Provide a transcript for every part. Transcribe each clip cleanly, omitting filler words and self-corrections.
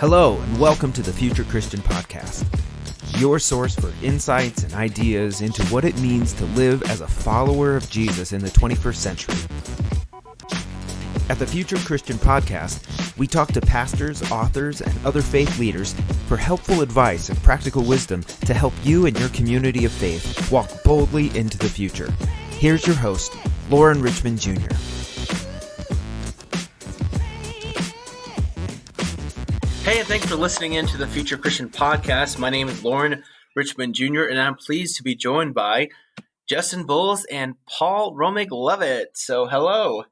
Hello, and welcome to the Future Christian Podcast, your source for insights and ideas into what it means to live as a follower of Jesus in the 21st century. At the Future Christian Podcast, we talk to pastors, authors, and other faith leaders for helpful advice and practical wisdom to help you and your community of faith walk boldly into the future. Here's your host, Lauren Richmond Jr. Hey, and thanks for listening in to the Future Christian Podcast. My name is Lauren Richmond Jr., and I'm pleased to be joined by Justin Bullis and Paul Romig-Leavitt. So, hello.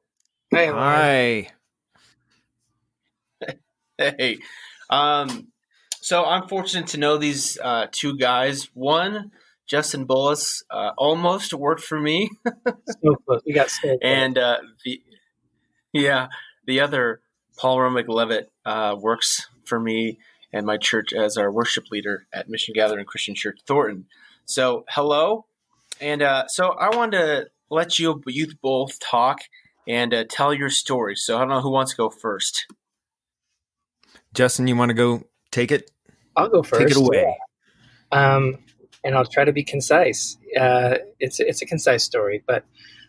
Hey, Hi. Hey. So I'm fortunate to know these two guys. One, Justin Bullis, almost worked for me. So close. We got so close. And the other, Paul Romig-Leavitt, works for me and my church as our worship leader at Mission Gathering Christian Church Thornton. So, hello. And so I wanted to let you both talk and tell your story. So I don't know who wants to go first. Justin, you want to go take it? I'll go first. Take it away. And I'll try to be concise. It's a concise story, but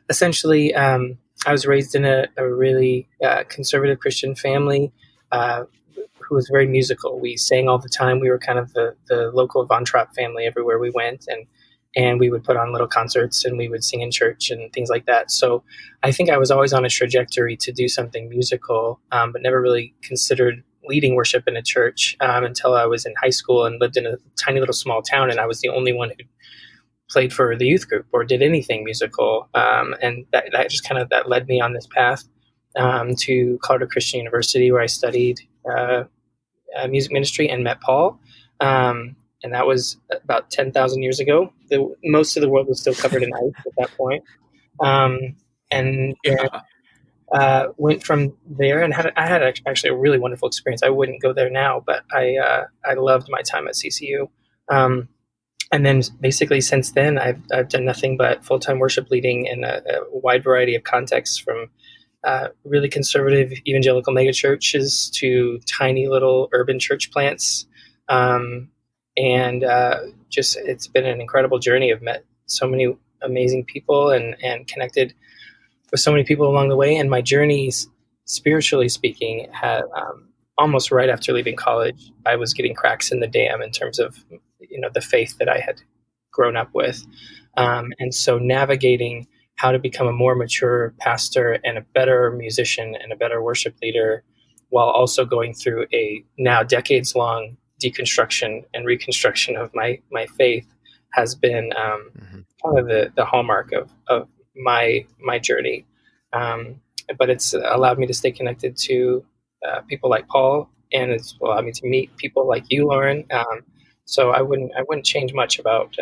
essentially, I was raised in a really conservative Christian family who was very musical. We sang all the time. We were kind of the local Von Trapp family everywhere we went, and we would put on little concerts and we would sing in church and things like that. So I think I was always on a trajectory to do something musical, but never really considered leading worship in a church until I was in high school and lived in a tiny little small town, and I was the only one who played for the youth group or did anything musical. And that just kind of that led me on this path to Colorado Christian University, where I studied music ministry and met Paul. And that was about 10,000 years ago. Most of the world was still covered in ice at that point. Went from there and I had actually a really wonderful experience. I wouldn't go there now, but I loved my time at CCU. And then basically since then, I've done nothing but full-time worship leading in a wide variety of contexts, from really conservative evangelical megachurches to tiny little urban church plants. Just it's been an incredible journey. I've met so many amazing people and connected with so many people along the way. And my journeys, spiritually speaking, had almost right after leaving college, I was getting cracks in the dam in terms of the faith that I had grown up with. And so navigating how to become a more mature pastor and a better musician and a better worship leader, while also going through a now decades-long deconstruction and reconstruction of my faith, has been kind of the hallmark of my journey. But it's allowed me to stay connected to people like Paul, and it's allowed me to meet people like you, Lauren. So I wouldn't change much about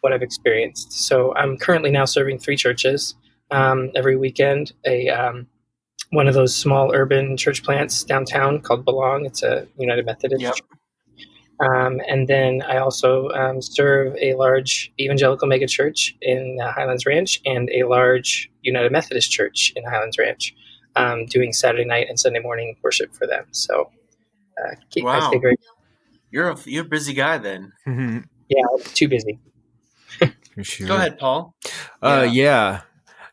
what I've experienced. So I'm currently now serving 3 churches every weekend. One of those small urban church plants downtown called Belong. It's a United Methodist church. And then I also serve a large evangelical megachurch in Highlands Ranch and a large United Methodist church in Highlands Ranch, doing Saturday night and Sunday morning worship for them. So wow. I stay great. You're a busy guy then. Yeah, too busy. Sure. Go ahead, Paul. Yeah,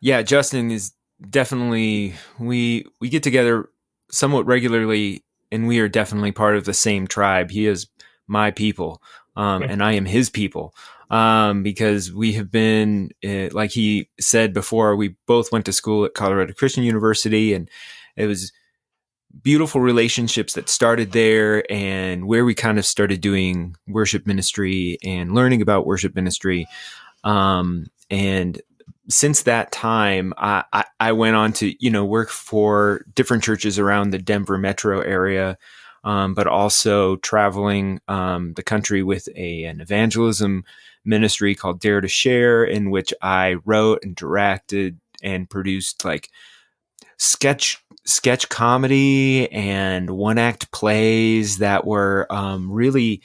Justin is definitely, we get together somewhat regularly, and we are definitely part of the same tribe. He is my people, and I am his people, because we have been, like he said before, we both went to school at Colorado Christian University, and it was beautiful relationships that started there, and where we kind of started doing worship ministry and learning about worship ministry. And since that time, I went on to, work for different churches around the Denver metro area, but also traveling the country with an evangelism ministry called Dare to Share, in which I wrote and directed and produced like sketch comedy and one-act plays that were really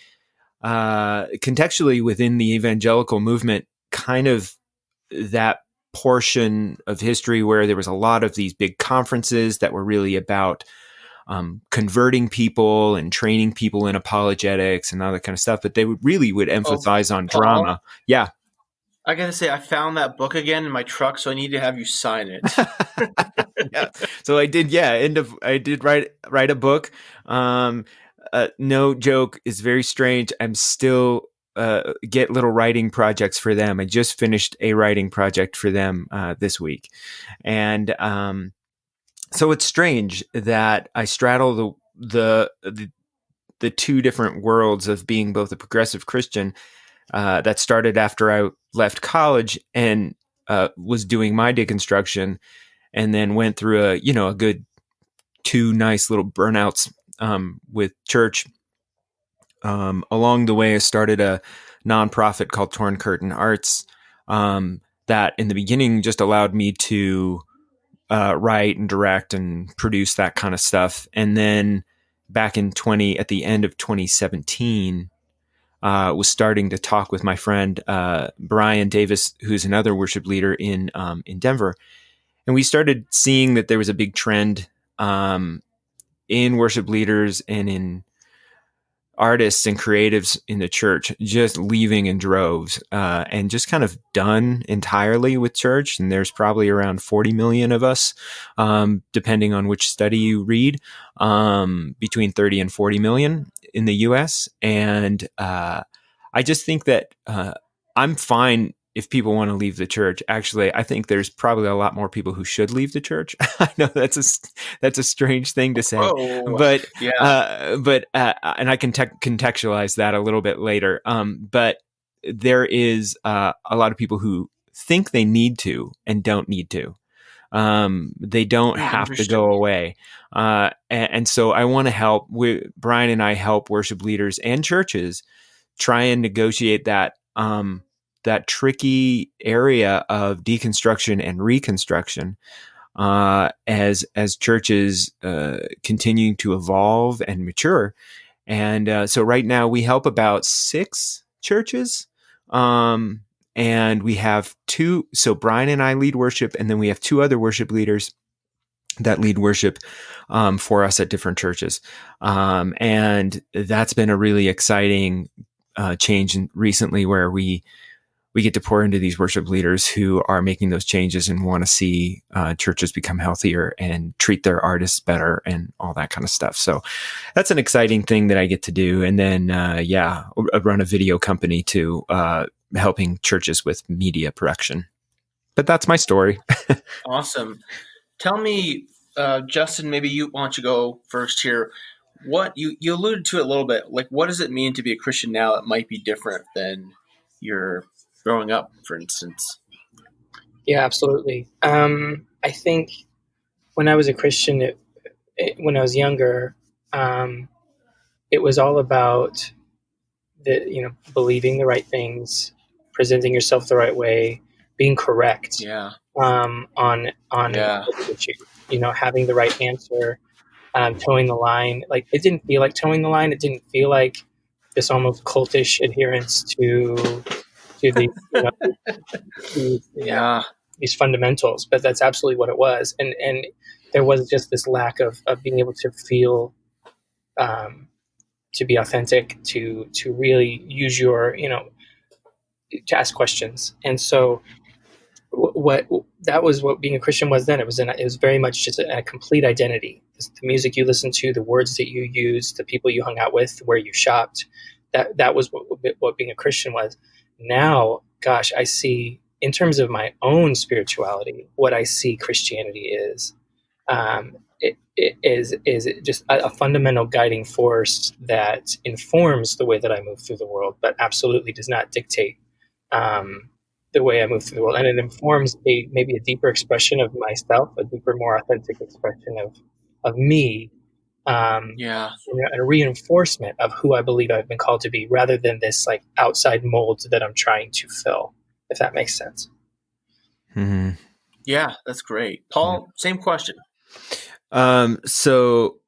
contextually within the evangelical movement, kind of that portion of history where there was a lot of these big conferences that were really about converting people and training people in apologetics and all that kind of stuff. But they would Oh, emphasize on Paul, drama. Yeah. I gotta say, I found that book again in my truck, so I need to have you sign it. Yeah. So I did. Yeah. I did write a book. No joke is very strange. I'm still get little writing projects for them. I just finished a writing project for them this week, and so it's strange that I straddle the two different worlds of being both a progressive Christian that started after I left college and was doing my deconstruction, and then went through a good two nice little burnouts with church. Along the way, I started a nonprofit called Torn Curtain Arts that in the beginning just allowed me to write and direct and produce that kind of stuff. And then back at the end of 2017, was starting to talk with my friend Brian Davis, who's another worship leader in Denver, and we started seeing that there was a big trend in worship leaders and in artists and creatives in the church just leaving in droves and just kind of done entirely with church. And there's probably around 40 million of us, depending on which study you read, between 30 and 40 million in the US. And I just think that I'm fine if people want to leave the church. Actually, I think there's probably a lot more people who should leave the church. I know that's a strange thing to say, Whoa. but Yeah. and I can contextualize that a little bit later. But there is a lot of people who think they need to and don't need to. They don't have to Interesting. go away. And so I want to help. Brian and I help worship leaders and churches try and negotiate that tricky area of deconstruction and reconstruction as churches continue to evolve and mature. And so right now we help about 6 churches. And we have 2. So Brian and I lead worship, and then we have 2 other worship leaders that lead worship for us at different churches. And that's been a really exciting change recently, where we get to pour into these worship leaders who are making those changes and want to see churches become healthier and treat their artists better and all that kind of stuff. So that's an exciting thing that I get to do. And then, I run a video company too, helping churches with media production. But that's my story. Awesome. Tell me, Justin, maybe why don't you go first here? What you alluded to it a little bit. Like, what does it mean to be a Christian now that might be different than your growing up, for instance? Yeah, absolutely. I think when I was a Christian, when I was younger, it was all about believing the right things, presenting yourself the right way, being correct Yeah. on an Yeah. issue. Having the right answer, towing the line. Like, it didn't feel like towing the line. It didn't feel like this almost cultish adherence to the Yeah. these fundamentals. But that's absolutely what it was. And there was just this lack of being able to feel, to be authentic, to really use your, to ask questions. And so what that was what being a Christian was then. It was very much just a complete identity. The music you listened to, the words that you used, the people you hung out with, where you shopped. That was what being a Christian was. Now, gosh, I see, in terms of my own spirituality, what I see Christianity is. It is just a fundamental guiding force that informs the way that I move through the world, but absolutely does not dictate the way I move through the world. And it informs maybe a deeper expression of myself, a deeper, more authentic expression of me, Yeah. and a reinforcement of who I believe I've been called to be, rather than this like outside mold that I'm trying to fill, if that makes sense. Mm-hmm. Yeah, that's great. Paul, same question. So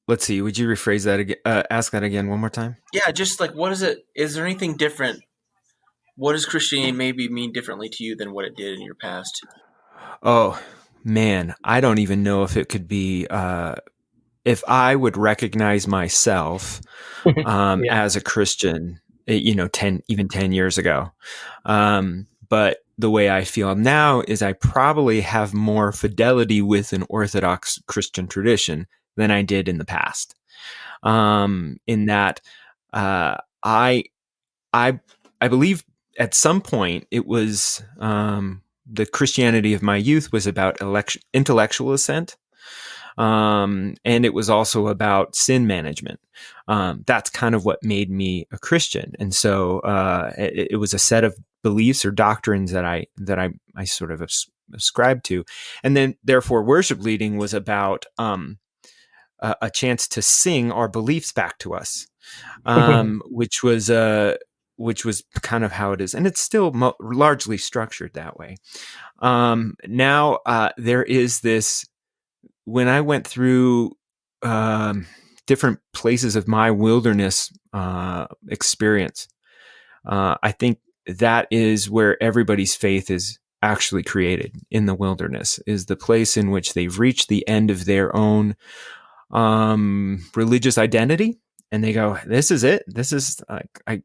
let's see. Would you rephrase that again? Ask that again one more time. Yeah, just like, what is it? Is there anything different? What does Christianity maybe mean differently to you than what it did in your past? Oh man, I don't even know if it could be if I would recognize myself Yeah. as a Christian, 10 years ago. But the way I feel now is I probably have more fidelity with an Orthodox Christian tradition than I did in the past. In that, I I I believe at some point it was the Christianity of my youth was about intellectual assent, and it was also about sin management. That's kind of what made me a Christian, and so it was a set of beliefs or doctrines that I sort of ascribed to, and then therefore worship leading was about a chance to sing our beliefs back to us, which was kind of how it is, and it's still largely structured that way. Now there is this. When I went through different places of my wilderness experience, I think that is where everybody's faith is actually created, in the wilderness, is the place in which they've reached the end of their own religious identity, and they go, "This is it. This is I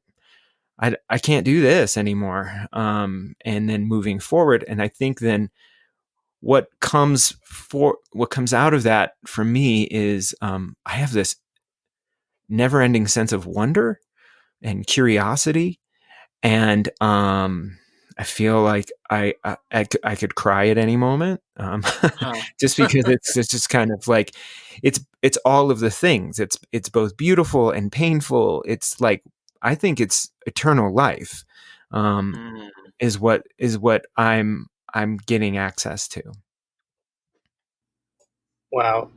can't do this anymore." And then moving forward, and I think then what comes out of that for me is I have this never-ending sense of wonder and curiosity, and I feel like I could cry at any moment, Huh. just because it's just kind of like it's all of the things. It's both beautiful and painful. It's like I think it's eternal life, um, Mm. is what I'm getting access to. Wow.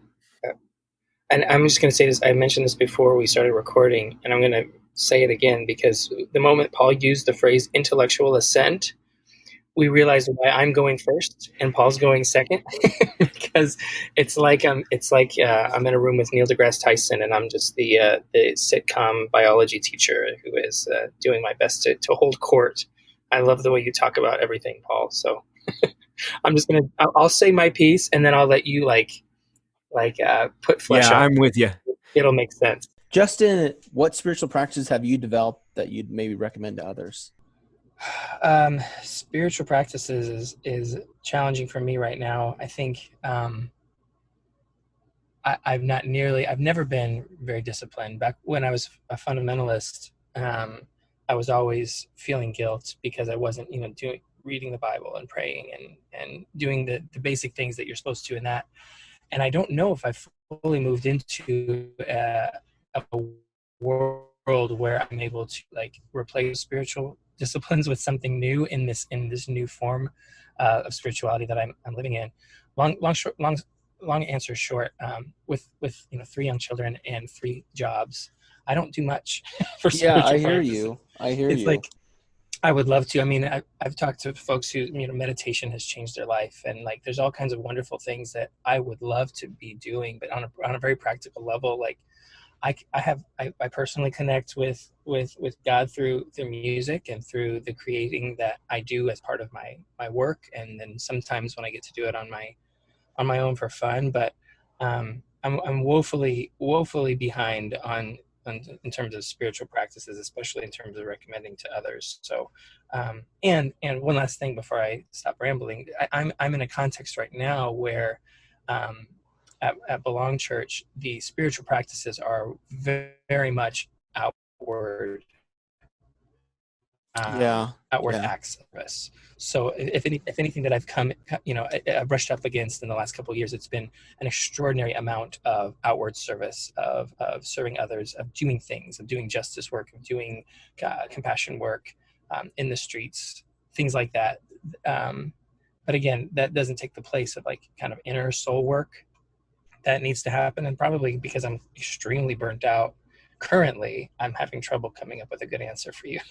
And I'm just going to say this. I mentioned this before we started recording, and I'm going to say it again because the moment Paul used the phrase intellectual assent, we realized why I'm going first and Paul's going second because I'm in a room with Neil deGrasse Tyson and I'm just the sitcom biology teacher who is doing my best to hold court. I love the way you talk about everything, Paul. So I'll say my piece and then I'll let you put flesh Yeah, on I'm with you. it. It'll make sense. Justin, what spiritual practices have you developed that you'd maybe recommend to others? Spiritual practices is challenging for me right now. I think I've never been very disciplined. Back when I was a fundamentalist, I was always feeling guilt because I wasn't, reading the Bible and praying and doing the basic things that you're supposed to in that. And I don't know if I've fully moved into a world where I'm able to replace spiritual disciplines with something new in this new form of spirituality that I'm living in. Long answer short, with 3 young children and 3 jobs, I don't do much for Yeah, I spiritual hear practices. you. I hear It's you. like I would love to. I mean, I've talked to folks who meditation has changed their life, and there's all kinds of wonderful things that I would love to be doing, but on a very practical level, I personally connect with God through music and through the creating that I do as part of my work, and then sometimes when I get to do it on my own for fun. But I'm woefully behind on in terms of spiritual practices, especially in terms of recommending to others. So, and one last thing before I stop rambling, I'm in a context right now where um, at Belong Church, the spiritual practices are very much outward Yeah, outward yeah, acts of service. So if anything that I've I brushed up against in the last couple of years, it's been an extraordinary amount of outward service, of serving others, of doing things, of doing justice work, of doing compassion work in the streets, things like that. But again, that doesn't take the place of kind of inner soul work that needs to happen. And probably because I'm extremely burnt out currently, I'm having trouble coming up with a good answer for you.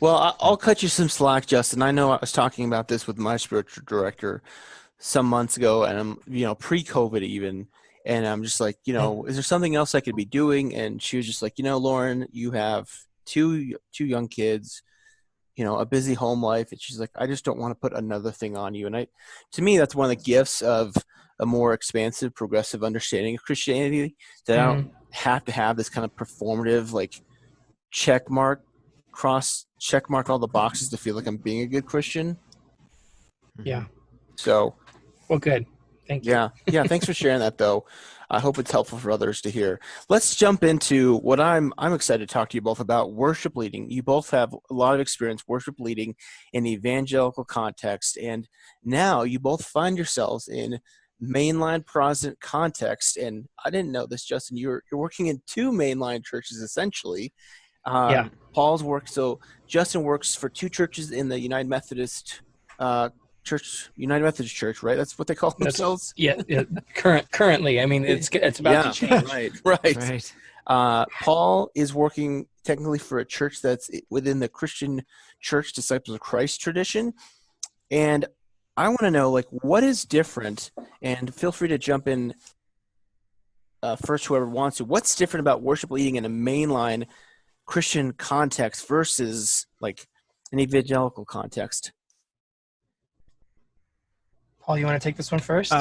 Well, I'll cut you some slack, Justin. I know I was talking about this with my spiritual director some months ago, and I'm, pre-COVID even, and I'm just like, is there something else I could be doing? And she was just like, Lauren, you have two young kids, a busy home life, and she's like, I just don't want to put another thing on you. And to me, that's one of the gifts of a more expansive, progressive understanding of Christianity, that I don't have to have this kind of performative, like, check mark all the boxes to feel like I'm being a good Christian. Yeah. So, well, good. Thank you. Yeah. Thanks for sharing that, though. I hope it's helpful for others to hear. Let's jump into what I'm excited to talk to you both about: worship leading. You both have a lot of experience worship leading in the evangelical context, and now you both find yourselves in mainline Protestant context. And I didn't know this, Justin. You're working in two mainline churches essentially. Yeah. Paul's work. So Justin works for two churches in the United Methodist Church, right? That's what they call themselves. Currently, I mean, it's about to change. Right. Paul is working technically for a church that's within the Christian Church Disciples of Christ tradition, and I want to know, like, what is different. And feel free to jump in first, whoever wants to. What's different about worship leading in a mainline Christian context versus like an evangelical context? Paul, you want to take this one first?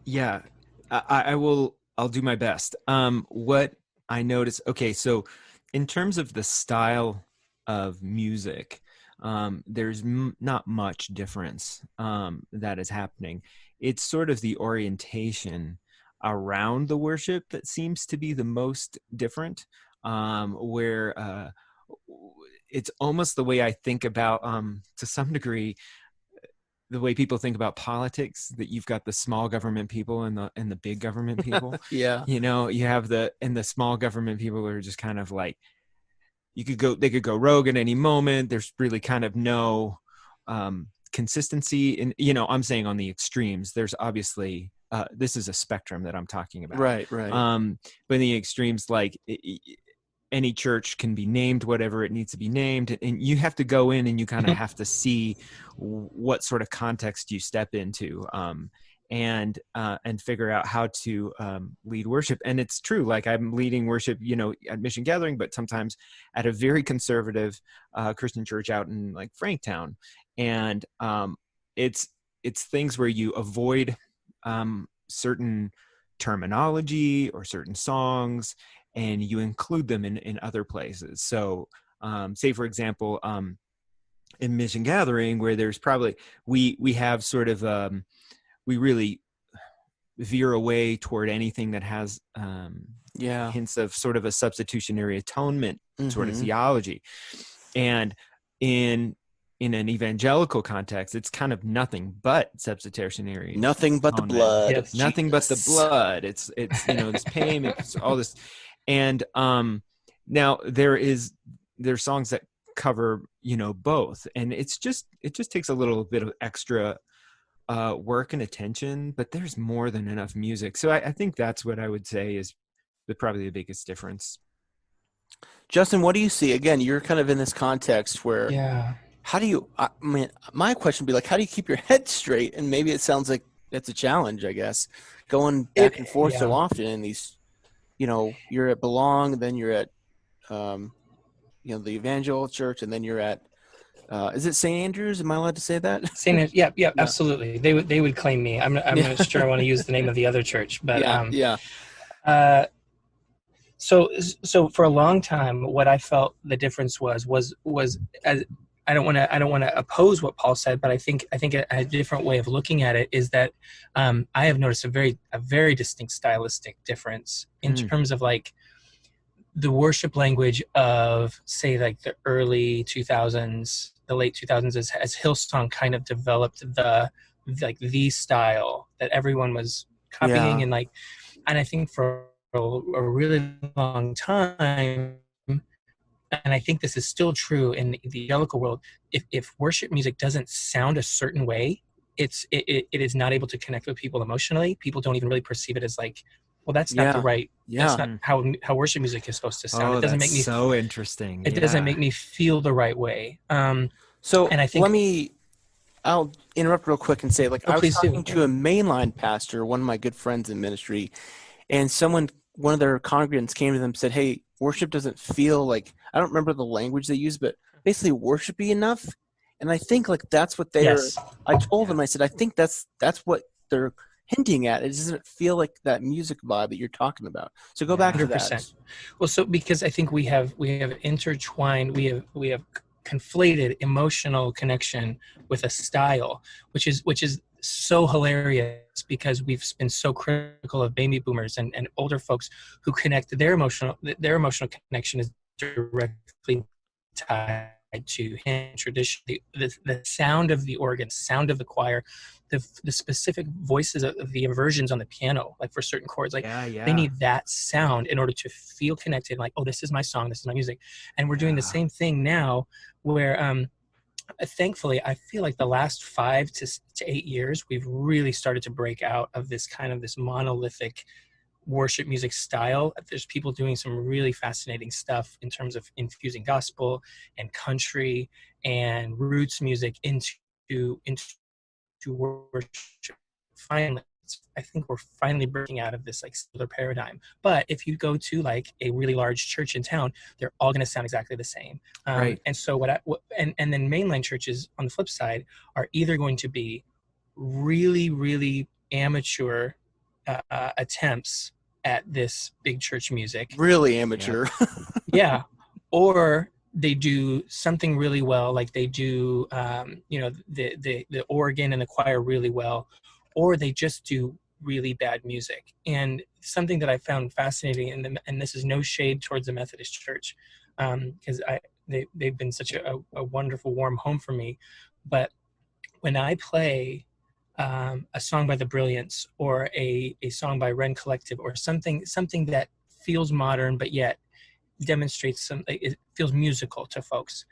Yeah, I will. I'll do my best. What I noticed. Okay, so in terms of the style of music, there's not much difference that is happening. It's sort of the orientation around the worship that seems to be the most different. Where it's almost the way I think about, to some degree, the way people think about politics, that you've got the small government people and the big government people. Yeah. You have the small government people are just kind of like, they could go rogue at any moment. There's really kind of no consistency in, I'm saying on the extremes. There's obviously, this is a spectrum that I'm talking about. Right. But in the extremes, like, any church can be named whatever it needs to be named, and you have to go in and you kind of have to see what sort of context you step into, and figure out how to lead worship. And it's true, like, I'm leading worship, at Mission Gathering, but sometimes at a very conservative Christian church out in, like, Franktown, and it's things where you avoid certain terminology or certain songs, and you include them in other places. So say, for example, in Mission Gathering, where there's probably, we have sort of, we really veer away toward anything that has hints of sort of a substitutionary atonement sort of theology. And in an evangelical context, it's kind of nothing but substitutionary. Nothing but the blood. Yes. Nothing but the blood. It's this pain, it's all this. And now there's songs that cover, both, and it just takes a little bit of extra work and attention, but there's more than enough music. So I think that's what I would say is probably the biggest difference. Justin, what do you see? Again, you're kind of in this context where, how do you, my question would be like, how do you keep your head straight? And maybe it sounds like that's a challenge, I guess, going back and forth so often in these, you're at Belong, then you're at, the Evangelical Church, and then you're at, is it St. Andrews? Am I allowed to say that? St. Andrews, yeah, absolutely. They would claim me. I'm not sure I want to use the name of the other church, but So for a long time, what I felt the difference was as I don't want to oppose what Paul said, but I think a different way of looking at it is that I have noticed a very distinct stylistic difference in terms of, like, the worship language of, say, like the early 2000s, the late 2000s, as Hillsong kind of developed the style that everyone was copying, and I think for a really long time, and I think this is still true in the evangelical world, if worship music doesn't sound a certain way, it is not able to connect with people emotionally. People don't even really perceive it as like, well, that's not the right, that's not how worship music is supposed to sound. Oh, it doesn't make me so interesting. It doesn't make me feel the right way. And I think I'll interrupt real quick and say, like, I was talking to a mainline pastor, one of my good friends in ministry, and one of their congregants came to them and said, hey, worship doesn't feel like, I don't remember the language they use, but basically worshipy enough. And I think, like, that's what I told them, I said, I think that's what they're hinting at. It doesn't feel like that music vibe that you're talking about. So go back to that. 100%. Well, so because I think we have intertwined, we have conflated emotional connection with a style, which is so hilarious because we've been so critical of baby boomers and older folks who connect their emotional connection is directly tied to hymn tradition, the sound of the organ, sound of the choir, the specific voices of the inversions on the piano, like for certain chords, like they need that sound in order to feel connected, like, oh, this is my song, this is my music. And we're doing the same thing now where thankfully I feel like the last 5 to 8 years we've really started to break out of this kind of this monolithic worship music style. There's people doing some really fascinating stuff in terms of infusing gospel and country and roots music into worship. Finally, I think we're finally breaking out of this like secular paradigm. But if you go to like a really large church in town, they're all going to sound exactly the same. Right. And so and then mainline churches on the flip side are either going to be really, really amateur attempts at this big church music. Really amateur. Yeah. Or they do something really well, like they do, the organ and the choir really well, or they just do really bad music. And something that I found fascinating, and this is no shade towards the Methodist Church, because they've been such a wonderful, warm home for me. But when I play a song by the Brilliants or a song by Wren Collective or something that feels modern but yet demonstrates it feels musical to folks,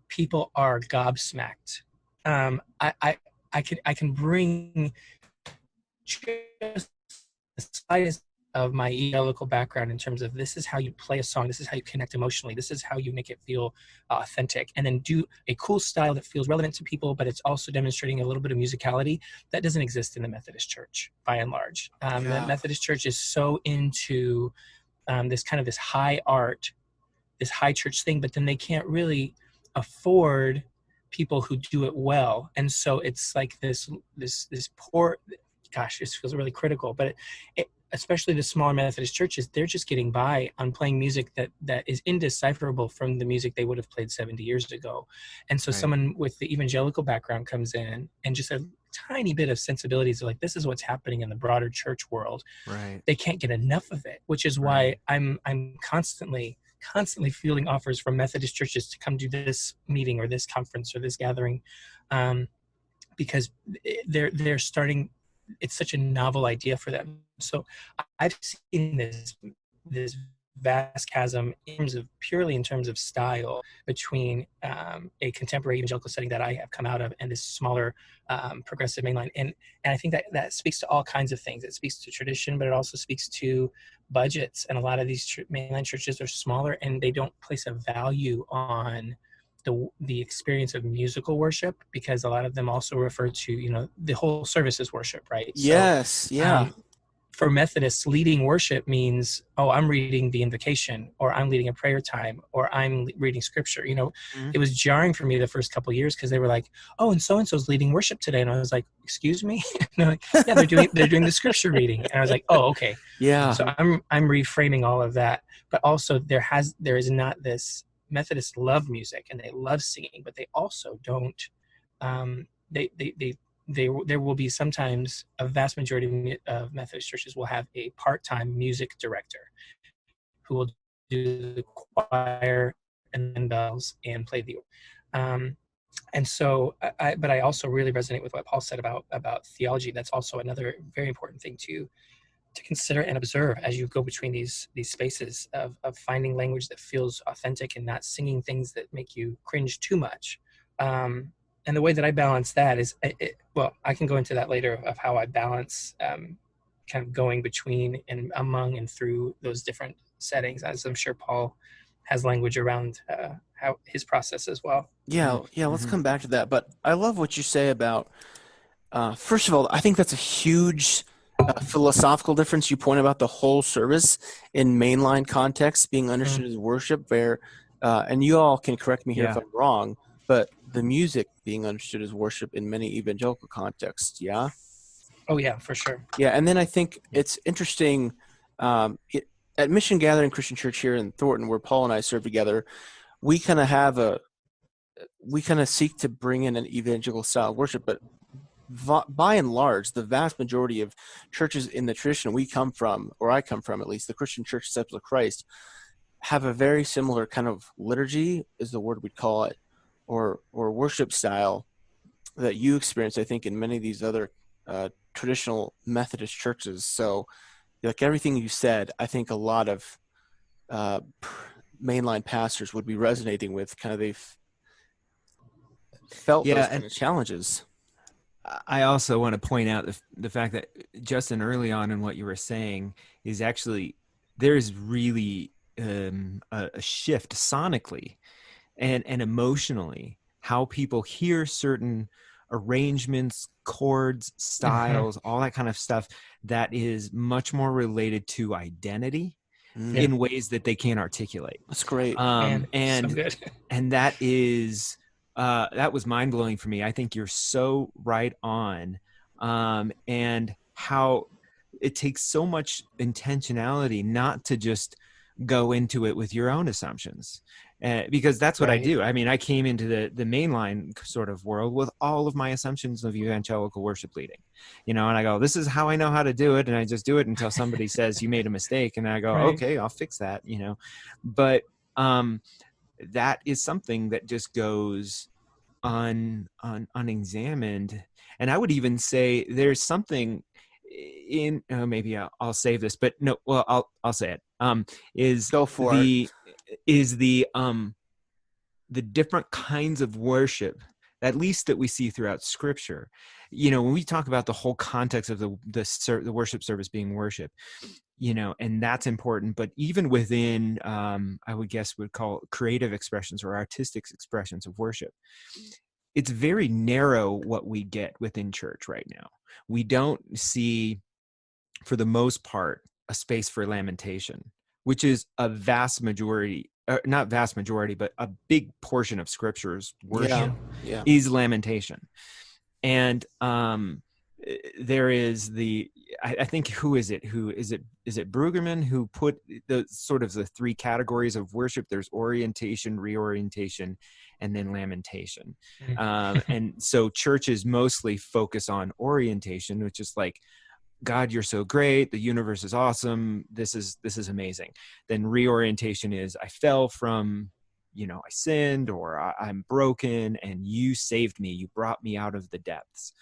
people are gobsmacked. I can bring just the slightest of my evangelical background in terms of this is how you play a song, this is how you connect emotionally, this is how you make it feel authentic, and then do a cool style that feels relevant to people, but it's also demonstrating a little bit of musicality that doesn't exist in the Methodist Church by and large. The Methodist Church is so into this kind of this high art, this high church thing, but then they can't really afford people who do it well, and so it's like this poor. Gosh, this feels really critical, but especially the smaller Methodist churches, they're just getting by on playing music that is indecipherable from the music they would have played 70 years ago. And so someone with the evangelical background comes in and just a tiny bit of sensibilities of like, this is what's happening in the broader church world. Right. They can't get enough of it, which is why I'm constantly fielding offers from Methodist churches to come do this meeting or this conference or this gathering, because they're starting. It's such a novel idea for them. So I've seen this vast chasm purely in terms of style between a contemporary evangelical setting that I have come out of and this smaller progressive mainline. And I think that speaks to all kinds of things. It speaks to tradition, but it also speaks to budgets. And a lot of these mainline churches are smaller and they don't place a value on the experience of musical worship, because a lot of them also refer to, the whole service is worship, right? Yes. So, yeah. For Methodists, leading worship means, oh, I'm reading the invocation, or I'm leading a prayer time, or I'm reading scripture. It was jarring for me the first couple of years because they were like, oh, and so-and-so's leading worship today. And I was like, excuse me? And they're like, yeah, they're doing the scripture reading. And I was like, oh, okay. Yeah. So I'm reframing all of that. But also there is not this. Methodists love music and they love singing, but they also don't. There will be sometimes a vast majority of Methodist churches will have a part-time music director who will do the choir and then bells and play the. And so, but I also really resonate with what Paul said about theology. That's also another very important thing to consider and observe as you go between these spaces of finding language that feels authentic and not singing things that make you cringe too much. And the way that I balance that is, I can go into that later of how I balance kind of going between and among and through those different settings, as I'm sure Paul has language around how his process as well. Yeah, let's come back to that. But I love what you say about, first of all, I think that's a huge philosophical difference. You point about the whole service in mainline context being understood as worship, where, and you all can correct me here if I'm wrong, but the music being understood as worship in many evangelical contexts, yeah? Oh yeah, for sure. Yeah, and then I think it's interesting at Mission Gathering Christian Church here in Thornton, where Paul and I serve together. We kind of seek to bring in an evangelical style of worship, but by and large, the vast majority of churches in the tradition we come from, or I come from at least, the Christian Church Disciples of Christ, have a very similar kind of liturgy, is the word we'd call it, or worship style that you experience, I think, in many of these other traditional Methodist churches. So, like everything you said, I think a lot of uh, mainline pastors would be resonating with. Kind of they've felt those Yeah, kind and of challenges. I also want to point out the fact that Justin, early on in what you were saying, is actually there's really a shift sonically and emotionally how people hear certain arrangements, chords, Mm-hmm. styles, all that kind of stuff that is much more related to identity Yeah. in ways that they can't articulate. That's great. Man, so And good. that is that was mind blowing for me. I think you're so right on, and how it takes so much intentionality not to just go into it with your own assumptions, because that's what I Right. do. I mean, I came into the mainline sort of world with all of my assumptions of evangelical worship leading, and I go, this is how I know how to do it, and I just do it until somebody says you made a mistake, and I go, Right. okay, I'll fix that, but um that is something that just goes unexamined. And I would even say there's something in maybe I'll save this, but no, well, I'll say it. Is Go for it. the is the different kinds of worship, at least that we see throughout Scripture. When we talk about the whole context of the worship service being worship, and that's important. But even within, I would guess would call creative expressions or artistic expressions of worship, it's very narrow what we get within church right now. We don't see, for the most part, a space for lamentation, which is a vast majority, not vast majority, but a big portion of Scripture's Yeah. worship Yeah. is lamentation. And there is I think, who is it Brueggemann who put the sort of the three categories of worship? There's orientation, reorientation, and then lamentation. And so churches mostly focus on orientation, which is like, God, you're so great, the universe is awesome, this is amazing. Then reorientation is, I fell from, I sinned, or I'm broken, and you saved me, you brought me out of the depths.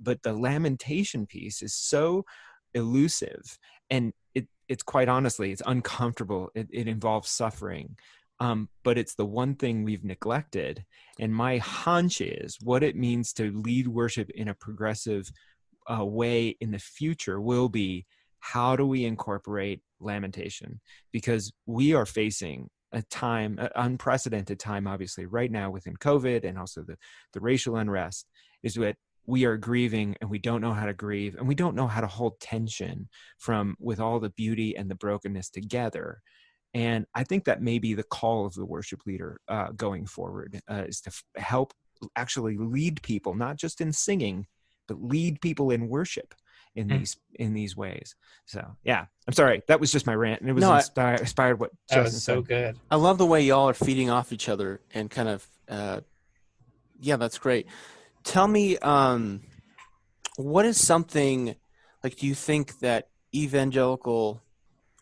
But the lamentation piece is so elusive, and it's quite honestly, it's uncomfortable. It involves suffering, but it's the one thing we've neglected. And my hunch is what it means to lead worship in a progressive way in the future will be, how do we incorporate lamentation? Because we are facing a time, an unprecedented time, obviously, right now within COVID, and also the racial unrest, is that we are grieving, and we don't know how to grieve, and we don't know how to hold tension with all the beauty and the brokenness together. And I think that may be the call of the worship leader going forward, is to help actually lead people, not just in singing, but lead people in worship in these ways. So yeah, I'm sorry, that was just my rant, and it was inspired what That Justin was so said. good. I love the way y'all are feeding off each other and kind of, yeah, that's great. Tell me, what is something, like, do you think that evangelical,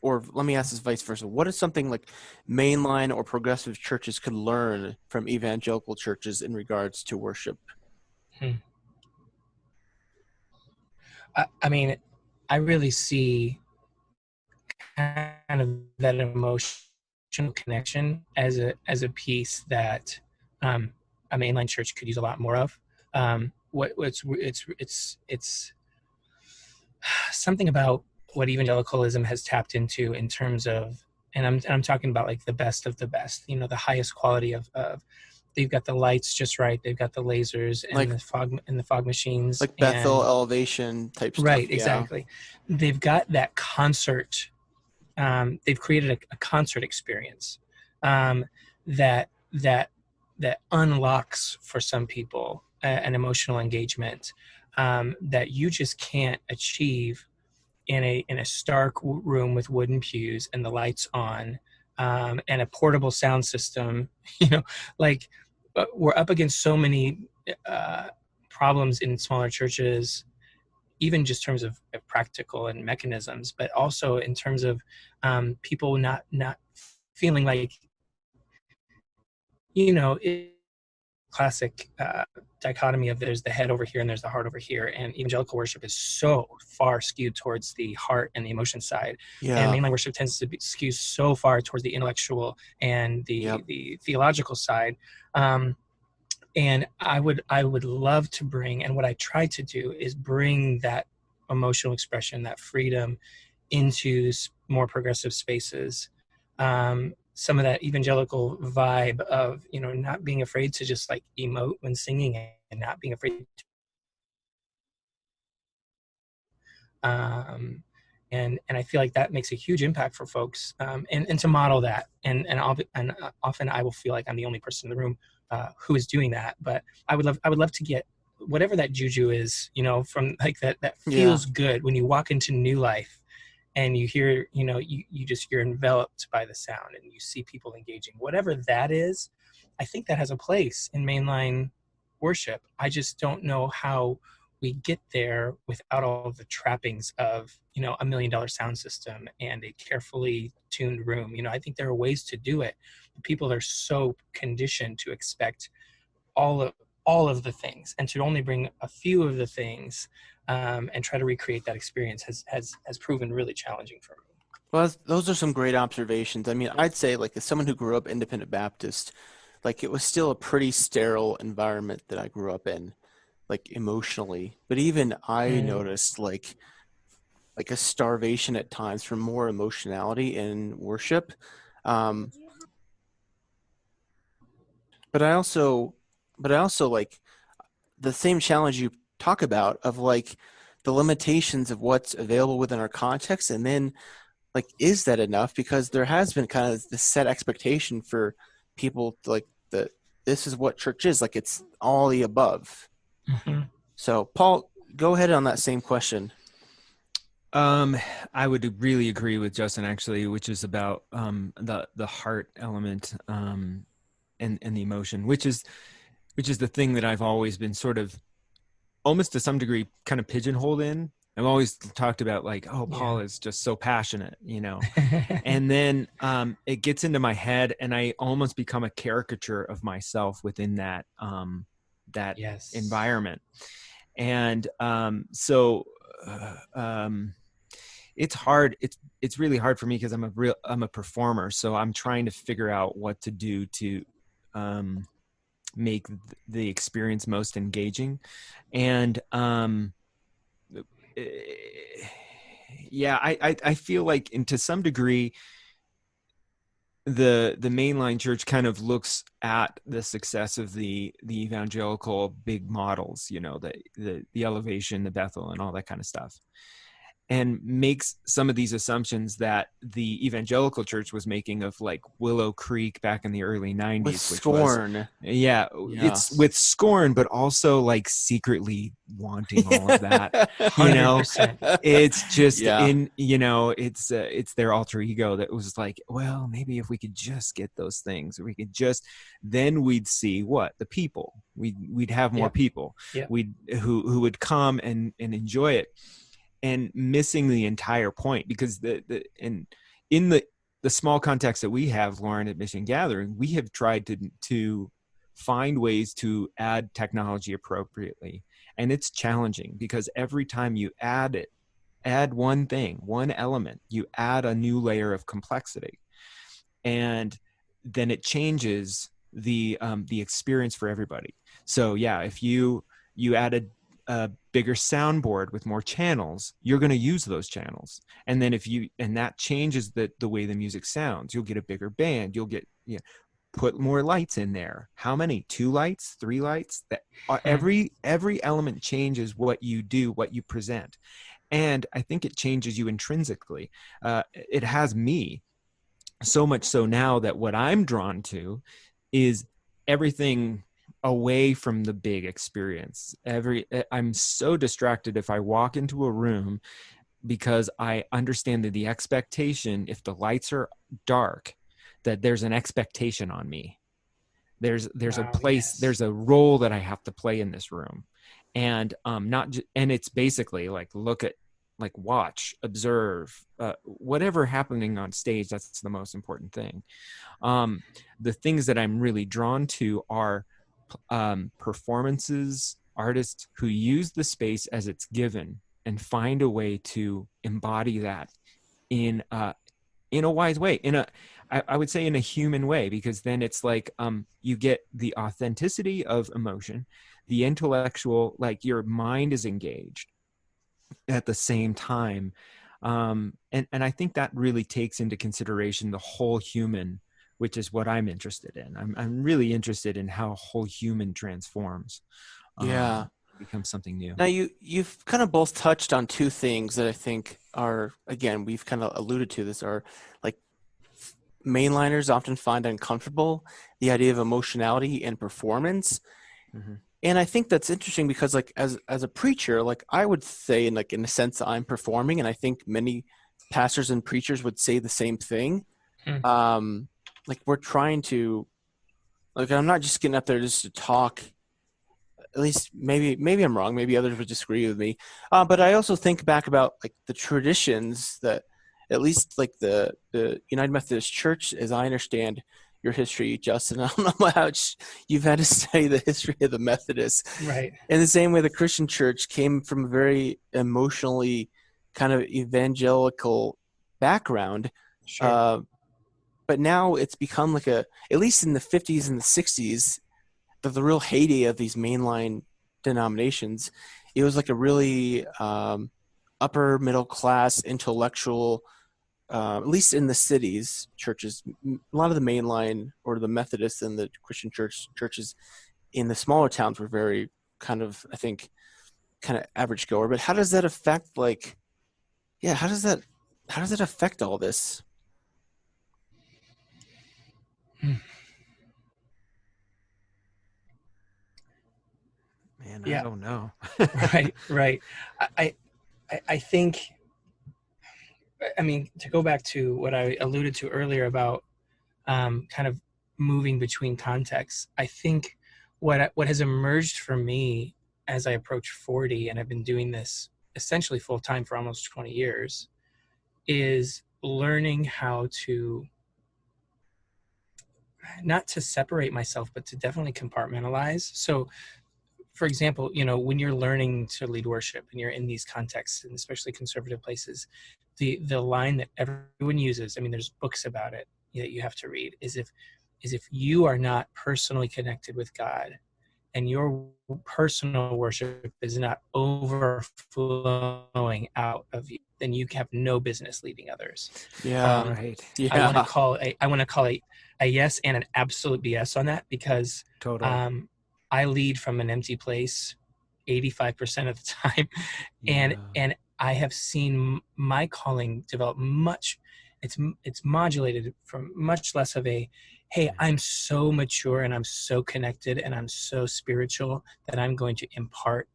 or let me ask this vice versa, what is something like mainline or progressive churches could learn from evangelical churches in regards to worship? I mean, I really see kind of that emotional connection as a piece that a mainline church could use a lot more of. It's something about what evangelicalism has tapped into in terms of, and I'm talking about like the best of the best, the highest quality of they've got the lights just right, they've got the lasers and Like, the fog machines, like Bethel and elevation type stuff. right, Yeah. exactly. They've got that concert. They've created a concert experience that that unlocks for some people an emotional engagement that you just can't achieve in a stark room with wooden pews and the lights on, and a portable sound system. You know, like we're up against so many problems in smaller churches, even just in terms of practical and mechanisms, but also in terms of people not feeling like, classic dichotomy of there's the head over here and there's the heart over here, and evangelical worship is so far skewed towards the heart and the emotion side, and Yeah. mainline worship tends to be skewed so far towards the intellectual and Yep. the theological side. And I would love to bring, and what I try to do is bring that emotional expression, that freedom, into more progressive spaces. Some of that evangelical vibe of, not being afraid to just like emote when singing, and not being afraid to, and I feel like that makes a huge impact for folks, and to model that, and often I will feel like I'm the only person in the room who is doing that, but I would love to get whatever that juju is, from like that Yeah. feels good when you walk into New Life and you hear, you're enveloped by the sound and you see people engaging, whatever that is. I think that has a place in mainline worship. I just don't know how we get there without all of the trappings of, $1 million sound system and a carefully tuned room. I think there are ways to do it. People are so conditioned to expect all of all of the things, and to only bring a few of the things, and try to recreate that experience has proven really challenging for me. Well, those are some great observations. I mean, I'd say, like, as someone who grew up independent Baptist, like, it was still a pretty sterile environment that I grew up in, like, emotionally. But even I Mm. noticed, like a starvation at times for more emotionality in worship. Um, but I also, but I also like the same challenge you talk about of like the limitations of what's available within our context, and then like, is that enough? Because there has been kind of this set expectation for people to, like, that this is what church is, like it's all the above. Mm-hmm. So Paul, go ahead on that same question. Um, I would really agree with Justin, actually, which is about the heart element, and the emotion, which is the thing that I've always been sort of, almost to some degree, kind of pigeonholed in. I've always talked about, like, oh, Yeah. Paul is just so passionate, and then it gets into my head, and I almost become a caricature of myself within that Yes. environment. And so it's hard. It's really hard for me because I'm a performer, so I'm trying to figure out what to do to um, make the experience most engaging. And eh, yeah, I feel like, and to some degree, the mainline church kind of looks at the success of the evangelical big models, the Elevation, the Bethel, and all that kind of stuff, and makes some of these assumptions that the evangelical church was making of, like, Willow Creek back in the early With 90s, which was, scorn. yeah, Yeah. it's with scorn, but also like secretly wanting all of that. Yeah. 100%. It's just Yeah. it's their alter ego that was like, well, maybe if we could just get those things, or we could just, then we'd see what the people, we'd have more Yep. people, Yep. who would come and enjoy it, and missing the entire point. Because in the small context that we have, Lauren, at Mission Gathering, we have tried to find ways to add technology appropriately, and it's challenging because every time you add one thing, one element, you add a new layer of complexity, and then it changes the experience for everybody. So yeah, if you added a bigger soundboard with more channels, you're going to use those channels. And then and that changes the way the music sounds. You'll get a bigger band. You'll get, put more lights in there. How many? 2 lights, 3 lights? That Hmm. every element changes what you do, what you present. And I think it changes you intrinsically. It has me, so much so now that what I'm drawn to is everything away from the big experience. I'm so distracted if I walk into a room, because I understand that the expectation, if the lights are dark, that there's an expectation on me. There's a Wow, place, yes. there's a role that I have to play in this room. And and it's basically like, look at, like, watch, observe, whatever happening on stage. That's the most important thing. The things that I'm really drawn to are performances, artists who use the space as it's given and find a way to embody that in in a wise way, I would say in a human way, because then it's like, you get the authenticity of emotion, the intellectual, like your mind is engaged at the same time. And I think that really takes into consideration the whole human, which is what I'm interested in. I'm really interested in how whole human transforms, Yeah. becomes something new. Now you've kind of both touched on two things that I think are, again, we've kind of alluded to this, are like mainliners often find uncomfortable the idea of emotionality and performance. Mm-hmm. And I think that's interesting because, like, as a preacher, like, I would say, in a sense, I'm performing, and I think many pastors and preachers would say the same thing. Hmm. Like, we're trying to, like, I'm not just getting up there just to talk. At least maybe I'm wrong. Maybe others would disagree with me. But I also think back about, like, the traditions that, at least, like, the United Methodist Church, as I understand your history, Justin. I don't know how much you've had to study the history of the Methodists. Right. In the same way, the Christian church came from a very emotionally kind of evangelical background. Sure. But now it's become like at least in the 50s and the 60s, the real heyday of these mainline denominations, it was like a really upper middle class intellectual, at least in the cities, churches. A lot of the mainline or the Methodist and the Christian churches in the smaller towns were very kind of, I think, kind of average goer. But how does that affect, like, yeah, how does that affect all this? Hmm. Man, I Yeah. don't know. Right. Right. I, I think, I mean, to go back to what I alluded to earlier about kind of moving between contexts, I think what has emerged for me as I approach 40, and I've been doing this essentially full time for almost 20 years, is learning how to, not to separate myself, but to definitely compartmentalize. So, for example, when you're learning to lead worship and you're in these contexts, and especially conservative places, the line that everyone uses, I mean, there's books about it that you have to read, is if you are not personally connected with God, and your personal worship is not overflowing out of you, then you have no business leading others. Yeah, Right. I want to yeah, call a yes and an absolute BS on that, because Totally. I lead from an empty place 85% of the time, and Yeah. I have seen my calling develop much. It's modulated from much less of a, hey, I'm so mature and I'm so connected and I'm so spiritual that I'm going to impart.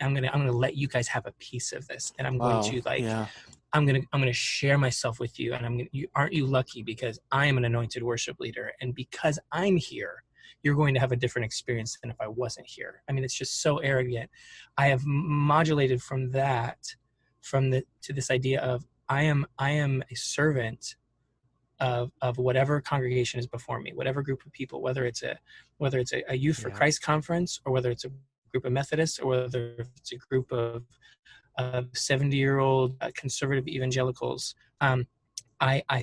I'm gonna let you guys have a piece of this, and I'm going wow, to, like, yeah, I'm gonna share myself with you, and aren't you lucky, because I am an anointed worship leader, and because I'm here, you're going to have a different experience than if I wasn't here. I mean, it's just so arrogant. I have modulated from that, to this idea of, I am a servant of whatever congregation is before me, whatever group of people, whether it's a Youth for Yeah. Christ conference, or whether it's a group of Methodists, or whether it's a group of 70-year-old conservative evangelicals. I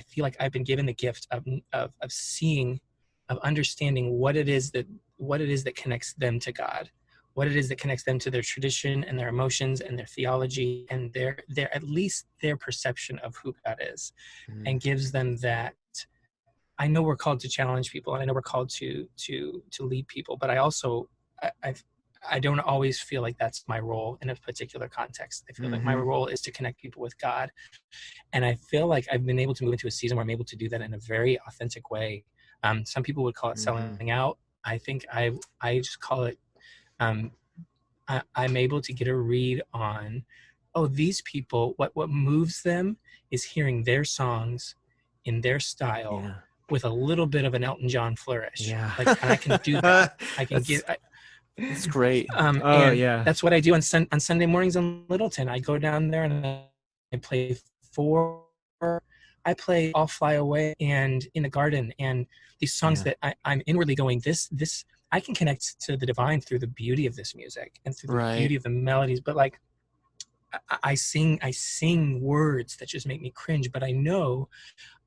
feel like I've been given the gift of seeing, of understanding what it is that connects them to God, what it is that connects them to their tradition and their emotions and their theology and their at least their perception of who God is, Mm. and gives them that. I know we're called to challenge people, and I know we're called to lead people, but I also, I don't always feel like that's my role in a particular context. I feel like my Mm-hmm. role is to connect people with God, and I feel like I've been able to move into a season where I'm able to do that in a very authentic way. Some people would call it Mm-hmm. selling out. I think I just call it, um, I'm able to get a read on, oh, these people, what moves them is hearing their songs in their style Yeah. with a little bit of an Elton John flourish. Yeah. Like, and I can do that. I can That's get, that's great. Oh and yeah. that's what I do on Sunday mornings in Littleton. I go down there and I play four. I play "I'll Fly Away" and "In the Garden," and these songs Yeah. that I'm inwardly going, this I can connect to the divine through the beauty of this music and through the Right. beauty of the melodies. But like, I sing words that just make me cringe. But I know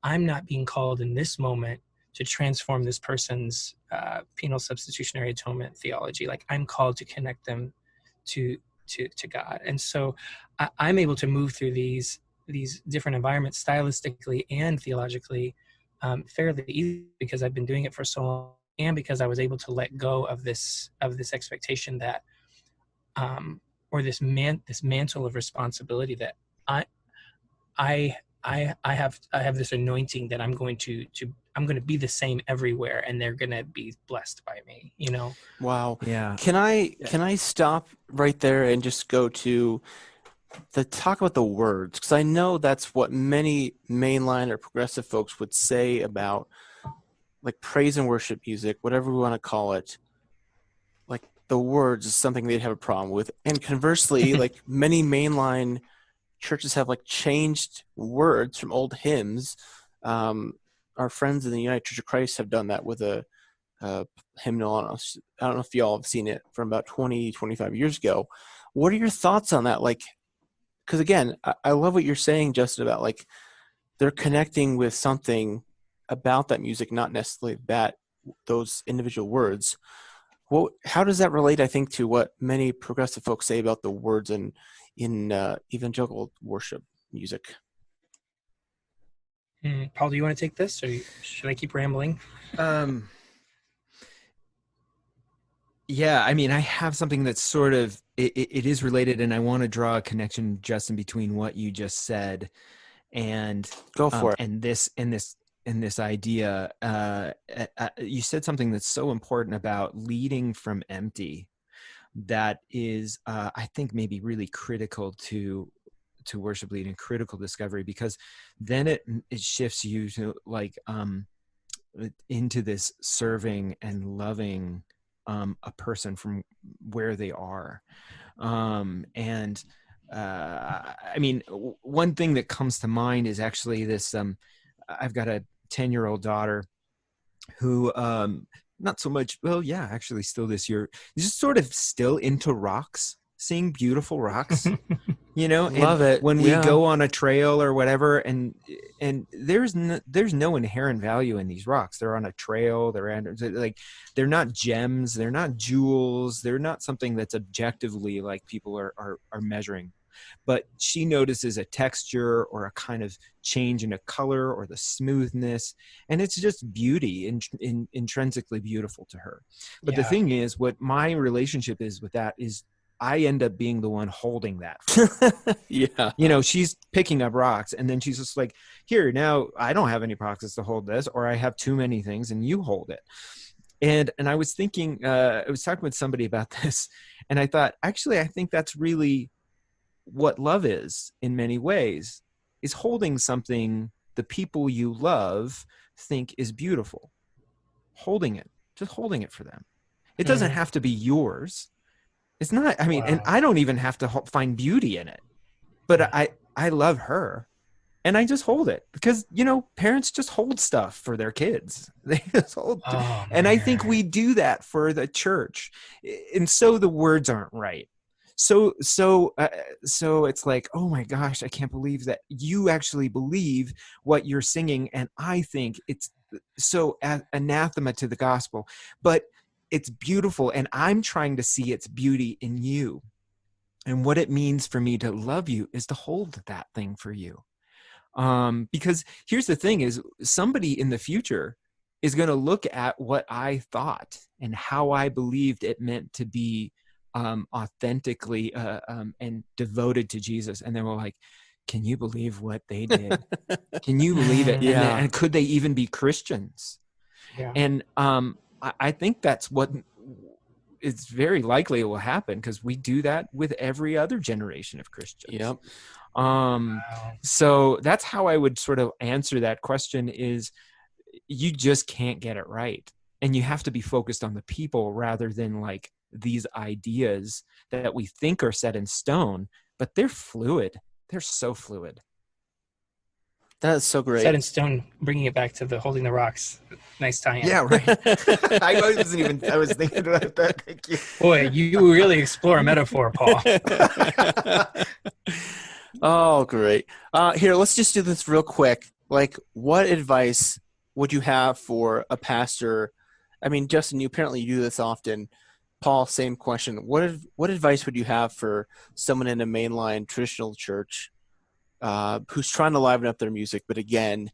I'm not being called in this moment to transform this person's penal substitutionary atonement theology. Like, I'm called to connect them to God. And so I'm able to move through these different environments stylistically and theologically fairly easy, because I've been doing it for so long, and because I was able to let go of this expectation that or this mantle of responsibility that I I I have this anointing that I'm going to be the same everywhere, and they're going to be blessed by me, you know? Wow. Yeah. Can I stop right there and just go to the talk about the words? Because I know that's what many mainline or progressive folks would say about like praise and worship music, whatever we want to call it. Like the words is something they'd have a problem with. And conversely, like many mainline churches have like changed words from old hymns. Our friends in the United Church of Christ have done that with a hymnal. I don't know if y'all have seen it from about 20, 25 years ago. What are your thoughts on that? Like, because again, I love what you're saying, Justin, about like they're connecting with something about that music, not necessarily those individual words. Well, how does that relate, I think, to what many progressive folks say about the words in evangelical worship music? Paul, do you want to take this, or should I keep rambling? Yeah, I mean, I have something that's sort of it is related, and I want to draw a connection, Justin, between what you just said and Go for it. and this idea. You said something that's so important about leading from empty. That is, I think, maybe really critical to worship leading, critical discovery, because then it shifts you to like into this serving and loving a person from where they are. And I mean, one thing that comes to mind is actually this. I've got a 10-year-old daughter who not so much, well, yeah, actually still this year, just sort of still into rocks, seeing beautiful rocks, you know. Love And it. when we Yeah. go on a trail or whatever, and there's no inherent value in these rocks. They're on a trail, they're not gems, they're not jewels, they're not something that's objectively like people are measuring. But she notices a texture or a kind of change in a color or the smoothness, and it's just beauty, intrinsically beautiful to her. But the thing is, what my relationship is with that is I end up being the one holding that for her. Yeah. You know, she's picking up rocks, and then she's just like, here, now I don't have any pockets to hold this, or I have too many things and you hold it. And I was thinking, I was talking with somebody about this, and I thought, actually, I think that's really what love is in many ways, is holding something the people you love think is beautiful, just holding it for them. It doesn't have to be yours. It's not, I mean, and I don't even have to find beauty in it, but I love her, and I just hold it because, you know, parents just hold stuff for their kids. They just hold. And I think we do that for the church. And so the words aren't right. So it's like, oh my gosh, I can't believe that you actually believe what you're singing, and I think it's so anathema to the gospel, but it's beautiful, and I'm trying to see its beauty in you. And what it means for me to love you is to hold that thing for you. Because here's the thing is, somebody in the future is going to look at what I thought and how I believed it meant to be authentically and devoted to Jesus, and they were like, can you believe what they did? Can you believe it? Yeah. And could they even be Christians? Yeah. And I think that's what it's very likely it will happen, because we do that with every other generation of Christians. Yep. Wow. So that's how I would sort of answer that question: is you just can't get it right. And you have to be focused on the people rather than like these ideas that we think are set in stone, but they're fluid. They're so fluid. That is so Set great. in stone, bringing it back to the holding the rocks. Nice tie-in. Yeah, right. I was thinking about that. Thank you. Boy, you really explore a metaphor, Paul. Oh, great. Here, let's just do this real quick. Like, what advice would you have for a pastor? I mean, Justin, you apparently do this often. Paul, same question. What advice would you have for someone in a mainline traditional church who's trying to liven up their music, but again,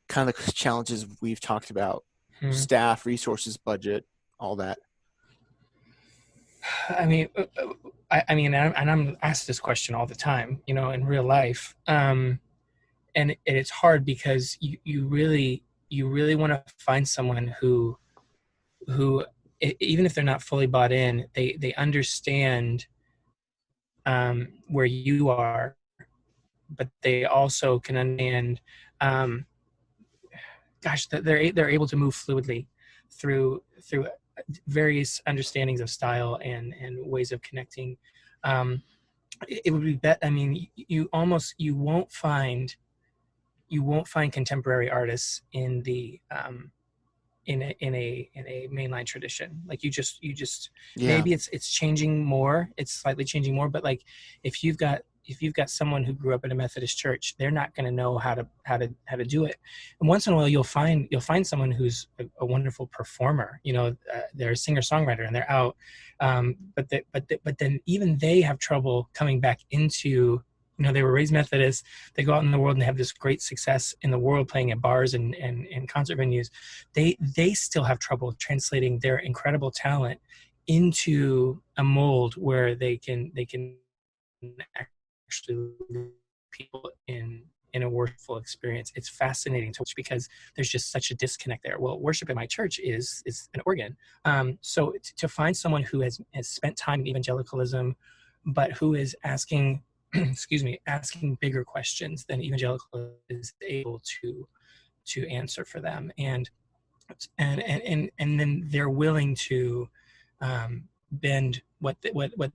kind of the challenges we've talked about: staff, resources, budget, all that? I mean, I'm asked this question all the time, in real life, and it's hard because you really want to find someone who even if they're not fully bought in, they understand where you are, but they also can understand, um, gosh, that they're able to move fluidly through various understandings of style and ways of connecting. It would be I mean, you won't find contemporary artists in the in a mainline tradition. Like you just Yeah. maybe it's changing more, it's slightly changing more, but like if you've got someone who grew up in a Methodist church, they're not going to know how to do it. And once in a while you'll find someone who's a wonderful performer, they're a singer-songwriter and they're out, but then even they have trouble coming back into, they were raised Methodist. They go out in the world and have this great success in the world, playing at bars and concert venues. They still have trouble translating their incredible talent into a mold where they can actually lead people in a worshipful experience. It's fascinating to watch because there's just such a disconnect there. Well, worship in my church is an organ. So to find someone who has spent time in evangelicalism, but who is asking asking bigger questions than evangelical is able to answer for them, and then they're willing to bend what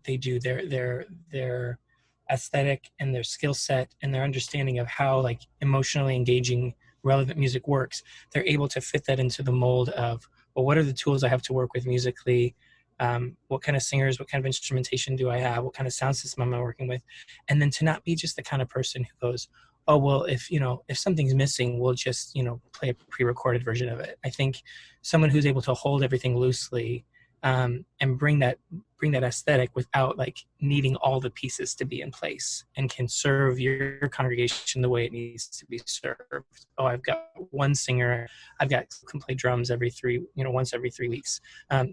they do, their aesthetic and their skill set and their understanding of how like emotionally engaging relevant music works. They're able to fit that into the mold of, well, what are the tools I have to work with musically? What kind of singers, what kind of instrumentation do I have? What kind of sound system am I working with? And then to not be just the kind of person who goes, oh, well, if something's missing, we'll just, play a pre-recorded version of it. I think someone who's able to hold everything loosely, and bring that aesthetic without like needing all the pieces to be in place, and can serve your congregation the way it needs to be served. Oh, I've got one singer, I've got can play drums once every 3 weeks.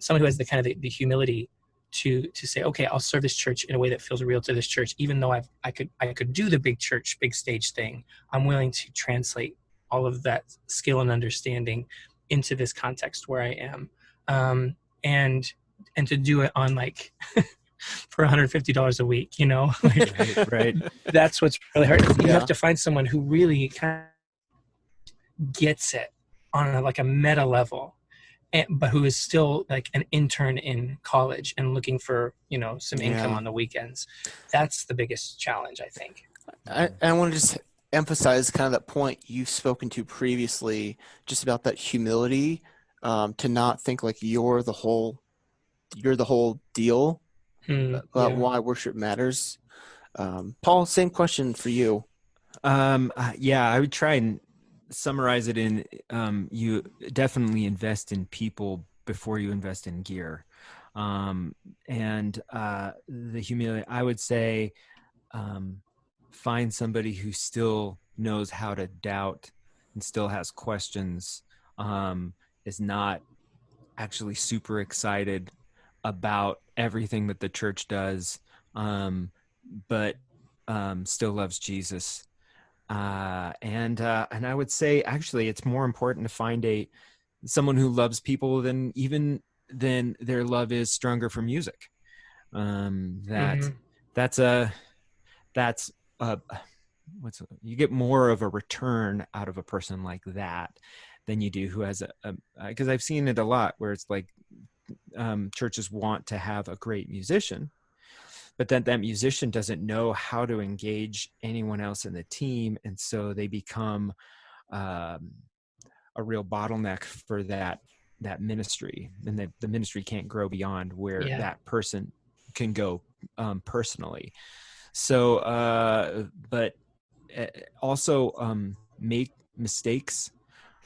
Someone who has the kind of the humility to say, okay, I'll serve this church in a way that feels real to this church, even though I could do the big church, big stage thing. I'm willing to translate all of that skill and understanding into this context where I am. And to do it on like for $150 a week, like, Right. that's what's really hard. You Yeah. have to find someone who really kind of gets it on a meta level, but who is still like an intern in college and looking for some income Yeah. on the weekends. That's the biggest challenge, I think. I want to just emphasize kind of that point you've spoken to previously, just about that humility, to not think like you're the whole deal about why worship matters. Paul, same question for you. Yeah, I would try and summarize it in you definitely invest in people before you invest in gear. And the humility, I would say, find somebody who still knows how to doubt and still has questions, is not actually super excited about everything that the church does, but still loves Jesus. And I would say actually it's more important to find someone who loves people, then their love is stronger for music. That that's a that's a you get more of a return out of a person like that than you do who has because I've seen it a lot where it's like churches want to have a great musician, but then that musician doesn't know how to engage anyone else in the team, and so they become a real bottleneck for that ministry, and the ministry can't grow beyond where that person can go personally. So but also make mistakes.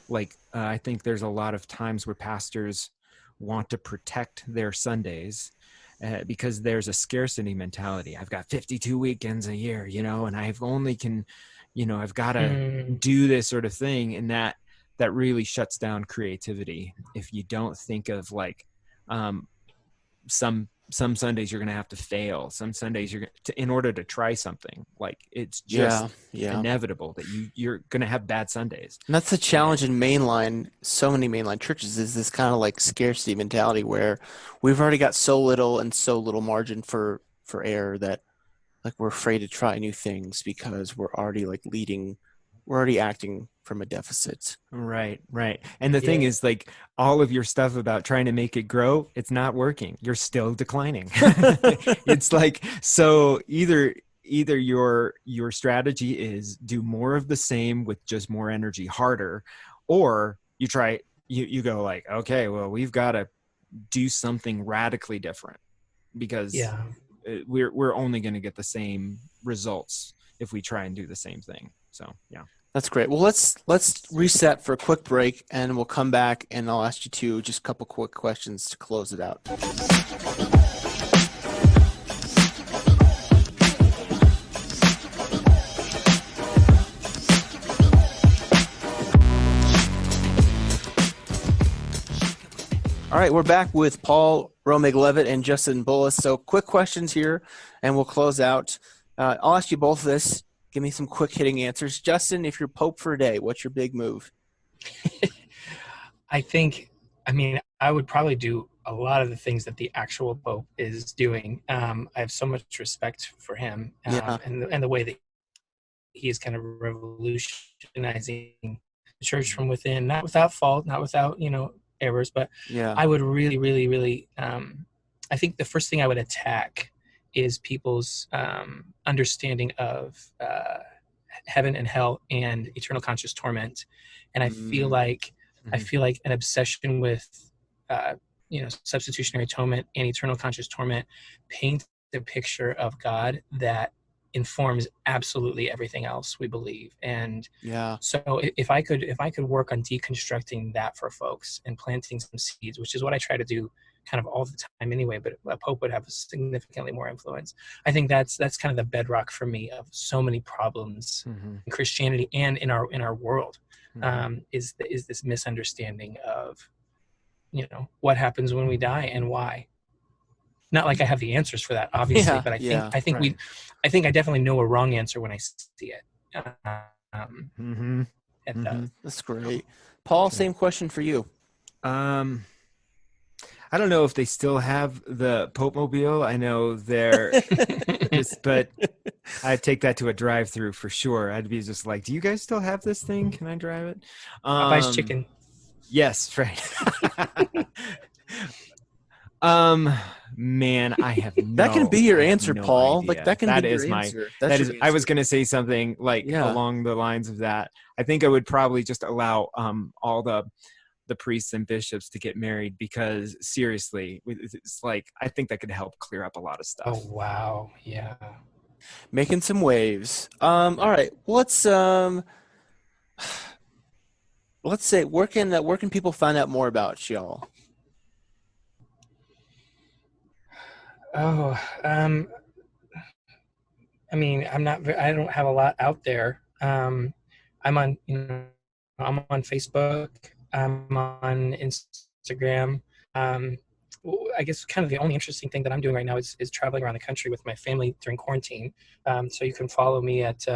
Like I think there's a lot of times where pastors want to protect their Sundays because there's a scarcity mentality. I've got 52 weekends a year, and I've only can, I've got to do this sort of thing. And that really shuts down creativity. If you don't think of like some Sundays you're going to have to fail. Some Sundays in order to try something. Like it's just inevitable that you're going to have bad Sundays. And that's the challenge in mainline. So many mainline churches is this kind of like scarcity mentality where we've already got so little and so little margin for error that like we're afraid to try new things because we're already acting from a deficit. Right. And the thing is, like, all of your stuff about trying to make it grow, it's not working. You're still declining. It's like, so either your strategy is do more of the same with just more energy, harder, or you go like, okay, well, we've got to do something radically different because we're only going to get the same results if we try and do the same thing. So, yeah. That's great. Well, let's reset for a quick break, and we'll come back, and I'll ask you just a couple quick questions to close it out. All right, we're back with Paul Romig-Leavitt and Justin Bullis. So quick questions here, and we'll close out. I'll ask you both this. Give me some quick hitting answers. Justin, if you're Pope for a day, what's your big move? I would probably do a lot of the things that the actual Pope is doing. I have so much respect for him and the way that he is kind of revolutionizing the church from within, not without fault, not without, errors, but I would really, really, really, I think the first thing I would attack is people's understanding of heaven and hell and eternal conscious torment. And I feel like an obsession with substitutionary atonement and eternal conscious torment paints the picture of God that informs absolutely everything else we believe. And so if I could work on deconstructing that for folks and planting some seeds, which is what I try to do kind of all the time anyway, but a Pope would have significantly more influence. I think that's kind of the bedrock for me of so many problems in Christianity and in our world, is this misunderstanding of, what happens when we die and why. Not like I have the answers for that, obviously, but I think I definitely know a wrong answer when I see it. That's great. Paul, same question for you. I don't know if they still have the Pope Mobile. I know they're, but I'd take that to a drive-through for sure. I'd be just like, do you guys still have this thing? Can I drive it? Popeye's chicken. Yes, right. Man, I have that can be your answer, Paul. Idea. Like that can be your answer. That is. I was going to say something like along the lines of that. I think I would probably just allow all the priests and bishops to get married, because seriously, it's like, I think that could help clear up a lot of stuff. Oh, wow. Yeah. Making some waves. All right. Let's say, where can people find out more about y'all? Oh, I don't have a lot out there. I'm on Facebook. I'm on Instagram. I guess kind of the only interesting thing that I'm doing right now is traveling around the country with my family during quarantine. So you can follow me at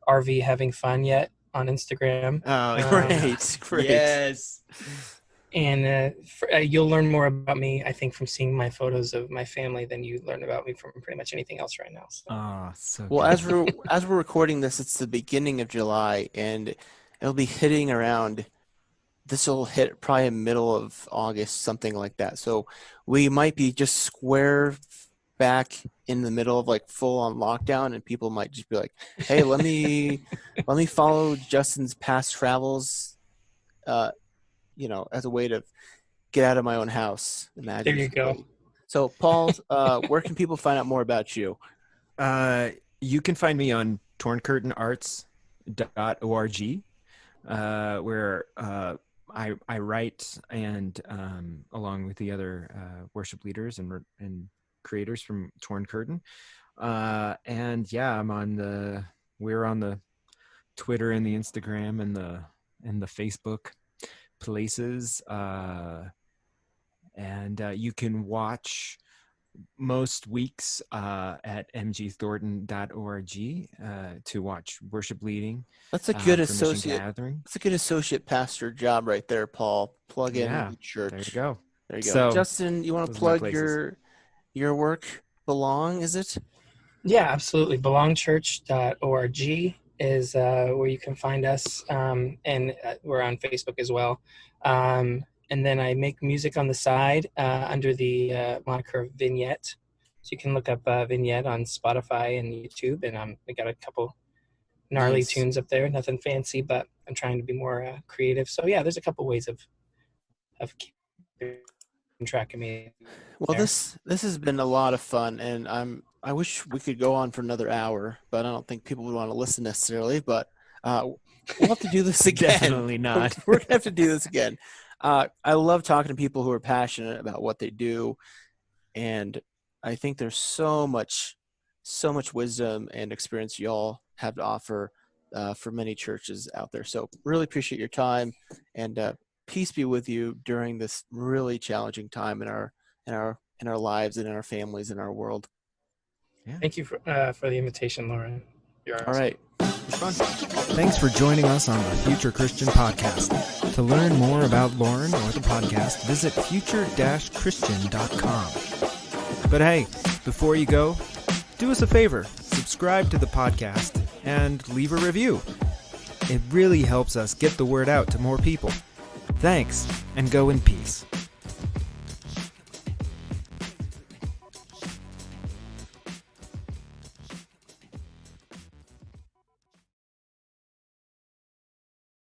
RV Having Fun Yet on Instagram. Oh, great. Yes. And you'll learn more about me, I think, from seeing my photos of my family than you learn about me from pretty much anything else right now. So. Oh, so Well, good. as we're recording this, it's the beginning of July, and it'll be hitting around. This will hit probably middle of August, something like that. So we might be just square back in the middle of like full on lockdown, and people might just be like, "Hey, let me follow Justin's past travels, as a way to get out of my own house." There you go. So, Paul, where can people find out more about you? You can find me on torncurtainarts.org, where I write, and along with the other worship leaders and creators from Torn Curtain. And yeah, we're on the Twitter and the Instagram and the Facebook places. And you can watch most weeks at mgthornton.org to watch worship leading. That's a good gathering. That's a good associate pastor job right there, Paul. Plug in the church. There you go. There you go. So, Justin, you want to plug your work? Belong, is it? Yeah, absolutely. Belongchurch.org is where you can find us, and we're on Facebook as well. And then I make music on the side under the moniker of Vignette. So you can look up Vignette on Spotify and YouTube, and we got a couple gnarly tunes up there. Nothing fancy, but I'm trying to be more creative. So yeah, there's a couple ways of keeping track of me. Well, this has been a lot of fun, and I wish we could go on for another hour, but I don't think people would want to listen necessarily. But we'll have to do this again. Definitely not. We're gonna have to do this again. I love talking to people who are passionate about what they do, and I think there's so much wisdom and experience y'all have to offer for many churches out there. So really appreciate your time, and peace be with you during this really challenging time in our lives and in our families and our world. Yeah. Thank you for the invitation, Lauren. You're awesome. All right. Thanks for joining us on the Future Christian Podcast. To learn more about Lauren or the podcast, visit future-christian.com. But hey, before you go, do us a favor, subscribe to the podcast and leave a review. It really helps us get the word out to more people. Thanks, and go in peace.